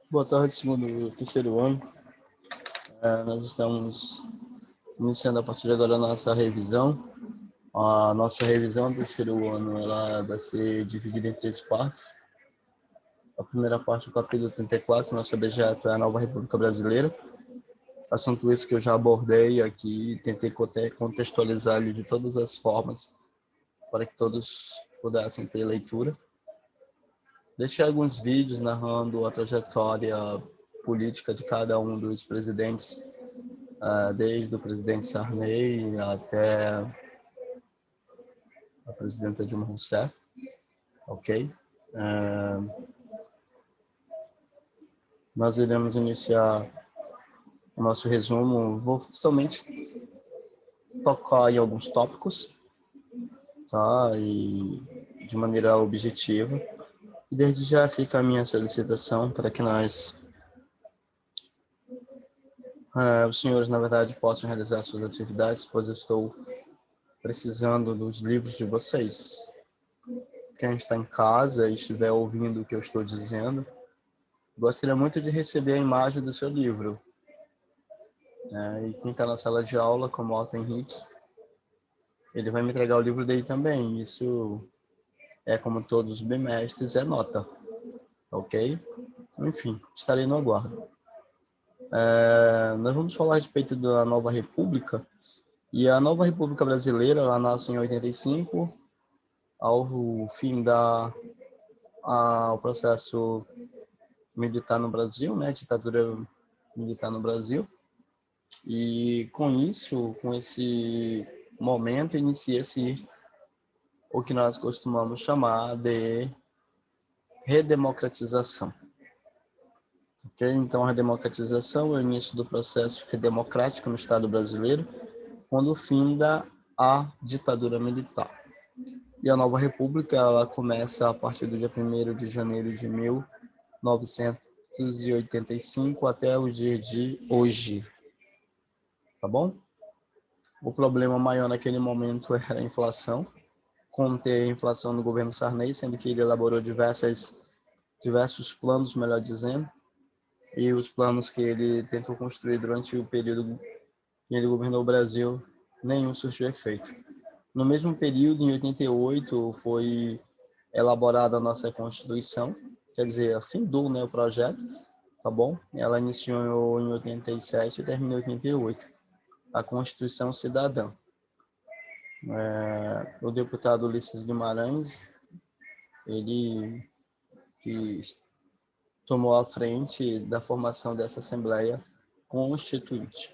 Boa tarde, segundo terceiro ano. Nós estamos iniciando a partir de agora a nossa revisão. A nossa revisão do terceiro ano ela vai ser dividida em três partes. A primeira parte, o capítulo 34, nosso objeto é a Nova República Brasileira. Assunto esse que eu já abordei aqui, tentei contextualizar ele de todas as formas para que todos pudessem ter leitura. Deixei alguns vídeos narrando a trajetória política de cada um dos presidentes, desde o presidente Sarney até a presidenta Dilma Rousseff, ok? Nós iremos iniciar o nosso resumo. Vou somente tocar em alguns tópicos, tá? E de maneira objetiva. E desde já fica a minha solicitação para que os senhores, na verdade, possam realizar suas atividades, pois eu estou precisando dos livros de vocês. Quem está em casa e estiver ouvindo o que eu estou dizendo, gostaria muito de receber a imagem do seu livro. E quem está na sala de aula, como Otto Henrique, ele vai me entregar o livro dele também. Isso é como todos os bimestres, é nota. Ok? Enfim, estarei no aguardo. Nós vamos falar a respeito da Nova República. E a Nova República Brasileira, ela nasce em 85, ao fim ao processo militar no Brasil, né? Ditadura militar no Brasil. E com isso, com esse momento, inicia-se o que nós costumamos chamar de redemocratização. Okay? Então, a redemocratização é o início do processo redemocrático no Estado brasileiro, quando finda a ditadura militar. E a nova república ela começa a partir do dia 1º de janeiro de 1985 até o dia de hoje. Tá bom? O problema maior naquele momento era a inflação, conter a inflação no governo Sarney, sendo que ele elaborou diversos planos, melhor dizendo, e os planos que ele tentou construir durante o período que ele governou o Brasil, nenhum surtiu efeito. No mesmo período, em 88, foi elaborada a nossa Constituição, quer dizer, findou, né, o projeto, tá bom? Ela iniciou em 87 e terminou em 88, a Constituição Cidadã. O deputado Ulisses Guimarães, ele que tomou a frente da formação dessa Assembleia Constituinte.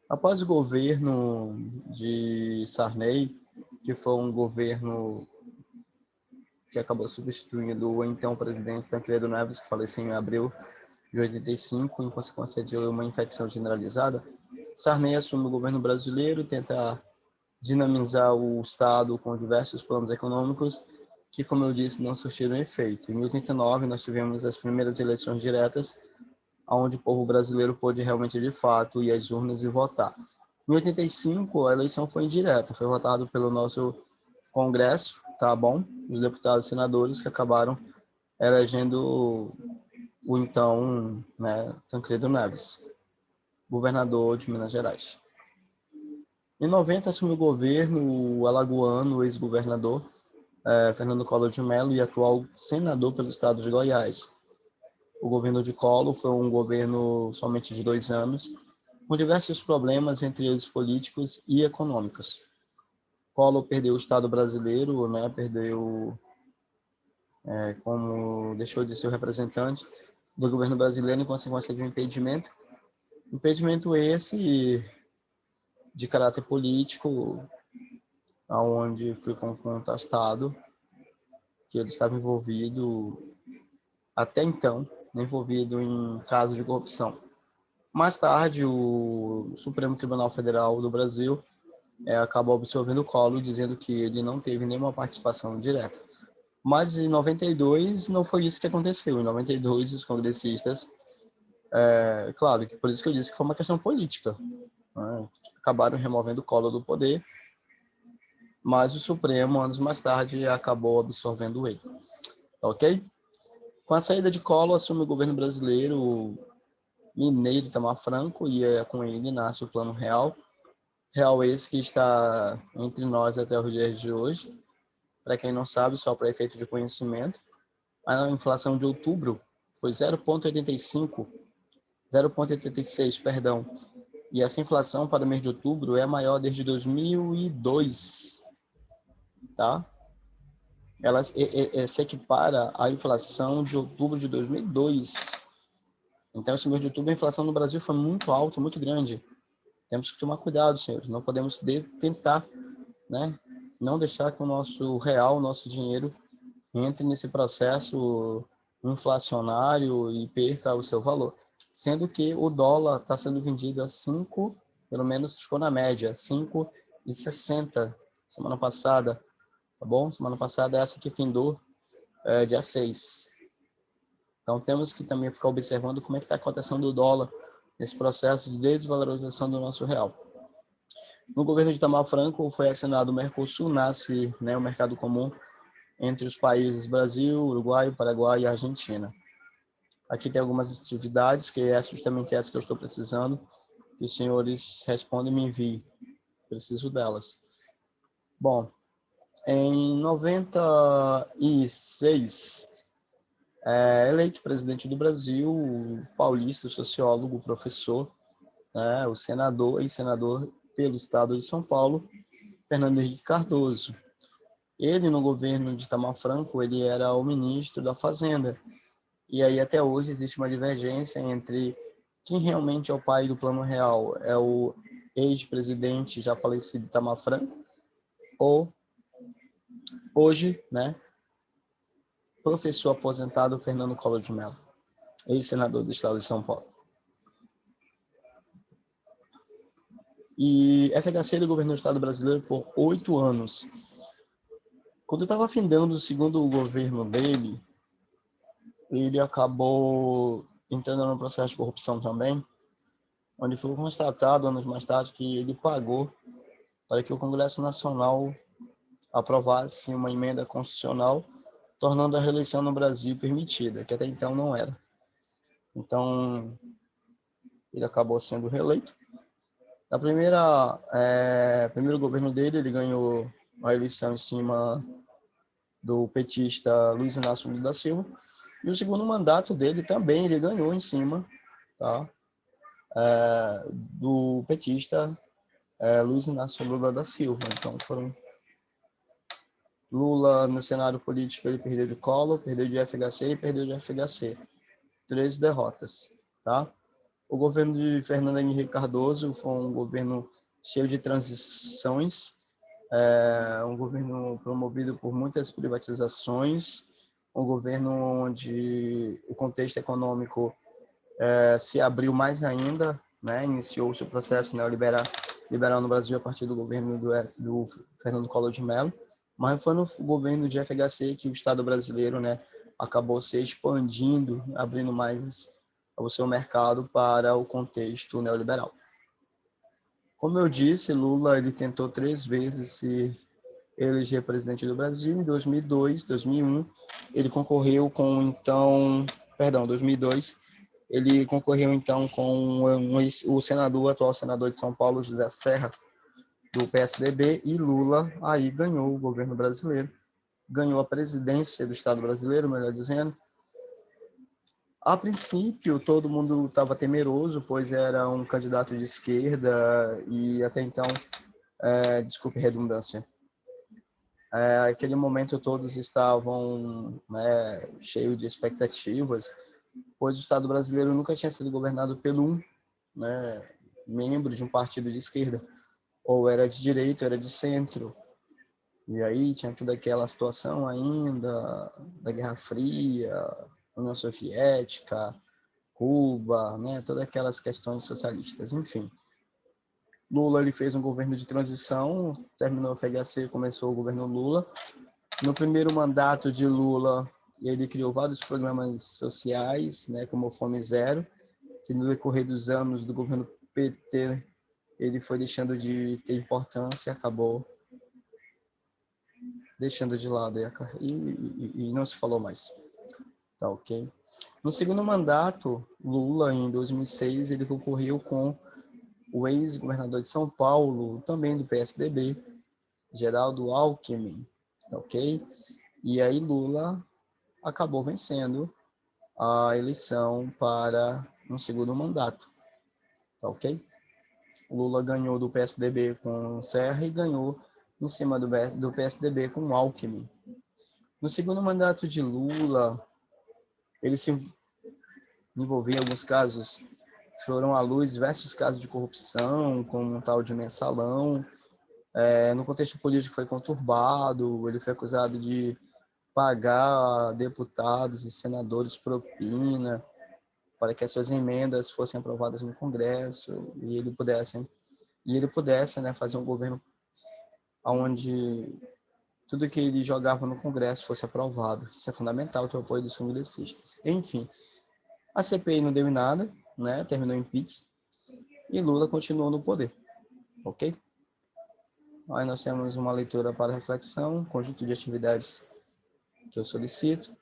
Após o governo de Sarney, que foi um governo que acabou substituindo o então presidente Tancredo Neves, que faleceu em abril de 85, em consequência de uma infecção generalizada, Sarney assume o governo brasileiro, tenta dinamizar o Estado com diversos planos econômicos que, como eu disse, não surtiram efeito. Em 89, nós tivemos as primeiras eleições diretas, onde o povo brasileiro pôde realmente, de fato, ir às urnas e votar. Em 85, a eleição foi indireta, foi votado pelo nosso Congresso, tá bom? Os deputados e senadores que acabaram elegendo o então, né, Tancredo Neves, governador de Minas Gerais. Em 90, assumiu o governo o alagoano, o ex-governador Fernando Collor de Mello e atual senador pelo estado de Goiás. O governo de Collor foi um governo somente de 2 anos, com diversos problemas, entre eles políticos e econômicos. Collor perdeu o Estado brasileiro, né, como deixou de ser o representante do governo brasileiro em consequência de um impedimento. Impedimento esse de caráter político, onde foi contestado que ele estava até então, envolvido em casos de corrupção. Mais tarde, o Supremo Tribunal Federal do Brasil acabou absolvendo o Collor, dizendo que ele não teve nenhuma participação direta. Mas em 92 não foi isso que aconteceu. Em 92, os congressistas, claro, que por isso que eu disse que foi uma questão política, né? Acabaram removendo o Collor do poder, mas o Supremo, anos mais tarde, acabou absorvendo ele. Ok? Com a saída de Collor, assume o governo brasileiro Mineiro Itamar Franco, e com ele nasce o Plano Real. Real esse que está entre nós até os dias de hoje. Para quem não sabe, só para efeito de conhecimento, a inflação de outubro foi 0,85, 0,86, perdão. E essa inflação para o mês de outubro é a maior desde 2002, tá? Ela se equipara à inflação de outubro de 2002. Então, esse mês de outubro, a inflação no Brasil foi muito alta, muito grande. Temos que tomar cuidado, senhores. Não podemos tentar, né, não deixar que o nosso real, o nosso dinheiro, entre nesse processo inflacionário e perca o seu valor. Sendo que o dólar está sendo vendido a 5, pelo menos ficou na média, 5,60 semana passada. Tá bom? Semana passada essa que findou dia 6. Então temos que também ficar observando como é que está a cotação do dólar nesse processo de desvalorização do nosso real. No governo de Itamar Franco foi assinado o Mercosul, nasce, né, o mercado comum entre os países Brasil, Uruguai, Paraguai e Argentina. Aqui tem algumas atividades, que é justamente essa que eu estou precisando, que os senhores respondem e me enviem. Preciso delas. Bom, em 96, eleito presidente do Brasil, o paulista, o sociólogo, o professor, né, o senador e senador pelo estado de São Paulo, Fernando Henrique Cardoso. Ele, no governo de Itamar Franco, ele era o ministro da Fazenda. E aí, até hoje, existe uma divergência entre quem realmente é o pai do Plano Real. É o ex-presidente já falecido Itamar Franco, ou hoje, né, professor aposentado Fernando Collor de Mello, ex-senador do estado de São Paulo. E FHC ele governou o estado brasileiro por 8 anos. Quando estava findando o segundo governo dele, ele acabou entrando no processo de corrupção também, onde foi constatado, anos mais tarde, que ele pagou para que o Congresso Nacional aprovasse uma emenda constitucional, tornando a reeleição no Brasil permitida, que até então não era. Então, ele acabou sendo reeleito. Na primeiro governo dele, ele ganhou a eleição em cima do petista Luiz Inácio Lula da Silva. E o segundo mandato dele também ele ganhou em cima, tá, do petista Luiz Inácio Lula da Silva. Então, foram Lula no cenário político, ele perdeu de Collor, perdeu de FHC e perdeu de FHC. 3 derrotas, tá? O governo de Fernando Henrique Cardoso foi um governo cheio de transições, um governo promovido por muitas privatizações, um governo onde o contexto econômico se abriu mais ainda, né? Iniciou-se o processo neoliberal no Brasil a partir do governo do Fernando Collor de Mello, mas foi no governo de FHC que o Estado brasileiro, né, acabou se expandindo, abrindo mais o seu mercado para o contexto neoliberal. Como eu disse, Lula ele tentou 3 vezes se eleger presidente do Brasil. Em 2002, 2001, ele concorreu com 2002, ele concorreu então com o senador, o atual senador de São Paulo, José Serra, do PSDB, e Lula aí ganhou o governo brasileiro, ganhou a presidência do Estado brasileiro, melhor dizendo. A princípio, todo mundo estava temeroso, pois era um candidato de esquerda e até então, desculpe a redundância, naquele momento todos estavam, né, cheios de expectativas, pois o Estado brasileiro nunca tinha sido governado por um, né, membro de um partido de esquerda, ou era de direita, ou era de centro. E aí tinha toda aquela situação ainda da Guerra Fria, União Soviética, Cuba, né, todas aquelas questões socialistas, enfim. Lula ele fez um governo de transição, terminou o FHC, começou o governo Lula. No primeiro mandato de Lula, ele criou vários programas sociais, né, como o Fome Zero, que no decorrer dos anos do governo PT, ele foi deixando de ter importância, acabou deixando de lado e não se falou mais. tá ok? No segundo mandato, Lula, em 2006, ele concorreu com o ex-governador de São Paulo, também do PSDB, Geraldo Alckmin, tá ok? E aí Lula acabou vencendo a eleição para um segundo mandato, tá ok? Lula ganhou do PSDB com Serra e ganhou em cima do PSDB com Alckmin. No segundo mandato de Lula, ele se envolveu em alguns casos, foram à luz diversos casos de corrupção, como um tal de mensalão. No contexto político foi conturbado, ele foi acusado de pagar deputados e senadores propina para que as suas emendas fossem aprovadas no Congresso e ele pudesse, né, fazer um governo onde tudo que ele jogava no Congresso fosse aprovado. Isso é fundamental, ter o apoio dos congressistas. Enfim, a CPI não deu em nada, né, terminou em impeachment e Lula continuou no poder, ok? Aí nós temos uma leitura para reflexão, conjunto de atividades que eu solicito.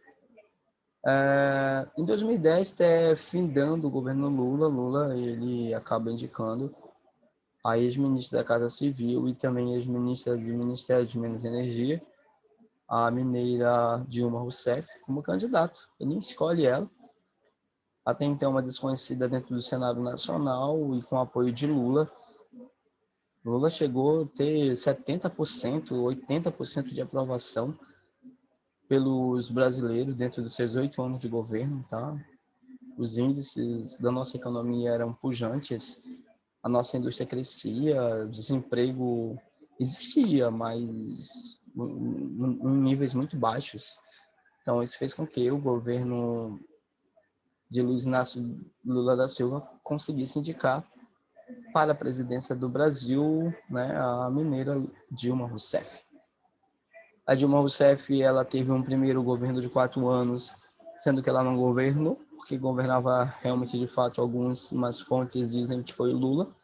Em 2010, findando o governo Lula ele acaba indicando a ex-ministra da Casa Civil e também ex-ministra do Ministério de Minas e Energia, a mineira Dilma Rousseff, como candidato. Ele escolhe ela, até então uma desconhecida dentro do Senado Nacional e com apoio de Lula. Lula chegou a ter 70%, 80% de aprovação pelos brasileiros dentro dos seus 8 anos de governo, tá? Os índices da nossa economia eram pujantes, a nossa indústria crescia, desemprego existia, mas em níveis muito baixos. Então, isso fez com que o governo de Luiz Inácio Lula da Silva conseguisse indicar para a presidência do Brasil, né, a mineira Dilma Rousseff. A Dilma Rousseff, ela teve um primeiro governo de 4 anos, sendo que ela não governou, porque governava realmente, de fato, algumas fontes dizem que foi o Lula.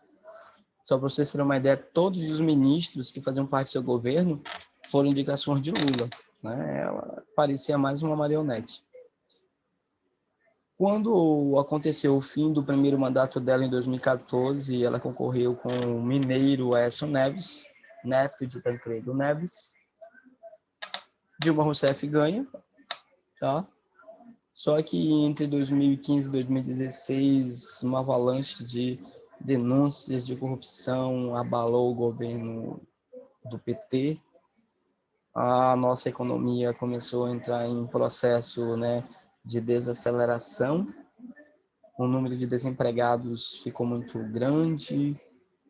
Só para vocês terem uma ideia, todos os ministros que faziam parte do seu governo foram indicações de Lula, né? Ela parecia mais uma marionete. Quando aconteceu o fim do primeiro mandato dela em 2014, ela concorreu com o mineiro Aécio Neves, neto de Tancredo Neves. Dilma Rousseff ganha, tá? Só que entre 2015 e 2016, uma avalanche de denúncias de corrupção abalou o governo do PT. A nossa economia começou a entrar em processo, né, de desaceleração. O número de desempregados ficou muito grande.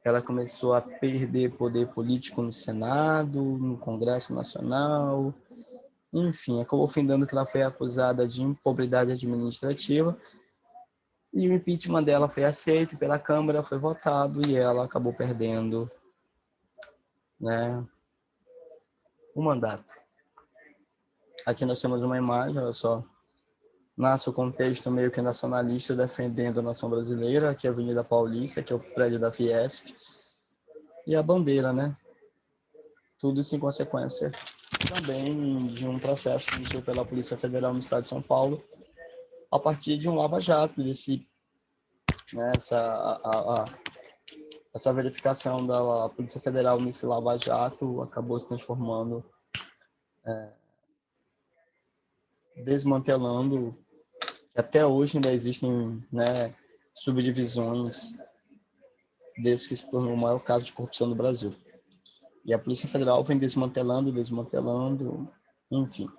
Ela começou a perder poder político no Senado, no Congresso Nacional. Enfim, acabou findando que ela foi acusada de improbidade administrativa e o impeachment dela foi aceito pela Câmara, foi votado e ela acabou perdendo, né, o mandato. Aqui nós temos uma imagem, olha só, nasce o contexto meio que nacionalista defendendo a nação brasileira, aqui é a Avenida Paulista, que é o prédio da Fiesp, e a bandeira, né? Tudo isso em consequência também de um processo que iniciou pela Polícia Federal no estado de São Paulo, a partir de um lava-jato, né, essa verificação da Polícia Federal nesse lava-jato acabou se transformando, desmantelando, até hoje ainda existem, né, subdivisões desse que se tornou o maior caso de corrupção no Brasil. E a Polícia Federal vem desmantelando, enfim.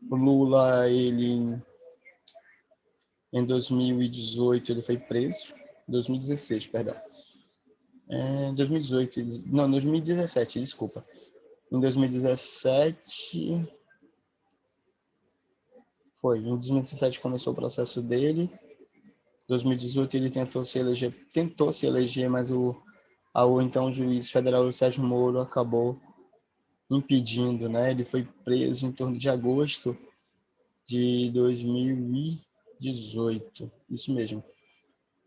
O Lula, ele, em 2018, ele foi preso, 2016, perdão. 2018, não, 2017, desculpa. Em 2017, em 2017 começou o processo dele. Em 2018 ele tentou se eleger, mas o então juiz federal Sérgio Moro acabou impedindo, né? Ele foi preso em torno de agosto de 2018, isso mesmo.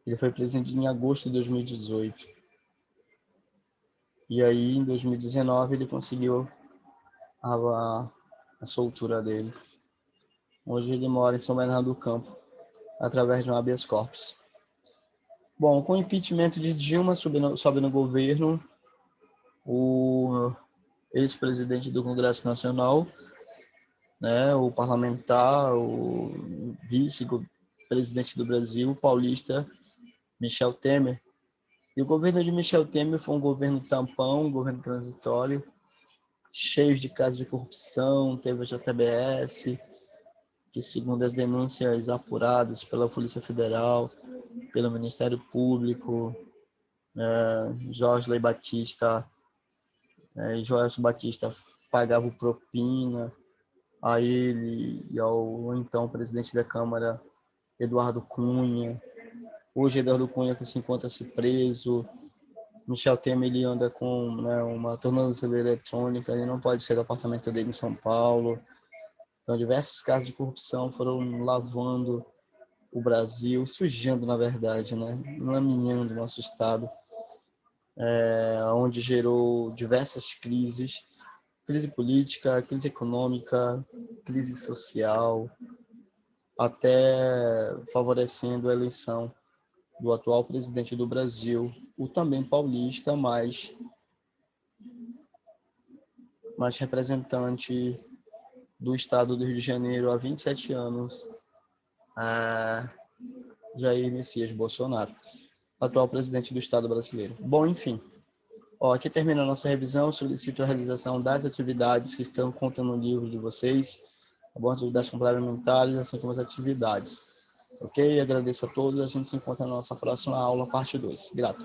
Ele foi preso em agosto de 2018. E aí, em 2019, ele conseguiu a soltura dele. Hoje ele mora em São Bernardo do Campo, através de um habeas corpus. Bom, com o impeachment de Dilma sobe no governo, o ex-presidente do Congresso Nacional, né, o parlamentar, o vice-presidente do Brasil, o paulista, Michel Temer. E o governo de Michel Temer foi um governo tampão, um governo transitório, cheio de casos de corrupção. Teve a JBS, que segundo as denúncias apuradas pela Polícia Federal, pelo Ministério Público, Jorge Batista pagava propina a ele e ao então presidente da Câmara, Eduardo Cunha. Hoje Eduardo Cunha se encontra-se preso. Michel Temer ele anda com, né, uma tornozeleira eletrônica, ele não pode sair do apartamento dele em São Paulo. Então, diversos casos de corrupção foram lavando o Brasil, sujando, na verdade, né, laminhando o nosso Estado, onde gerou diversas crises, crise política, crise econômica, crise social, até favorecendo a eleição do atual presidente do Brasil, o também paulista, mas representante do estado do Rio de Janeiro há 27 anos, Jair Messias Bolsonaro, atual presidente do estado brasileiro. Bom, enfim, aqui termina a nossa revisão. Solicito a realização das atividades que estão contando no livro de vocês, atividades complementares, assim como as atividades. Ok? Agradeço a todos. A gente se encontra na nossa próxima aula, parte 2. Grato.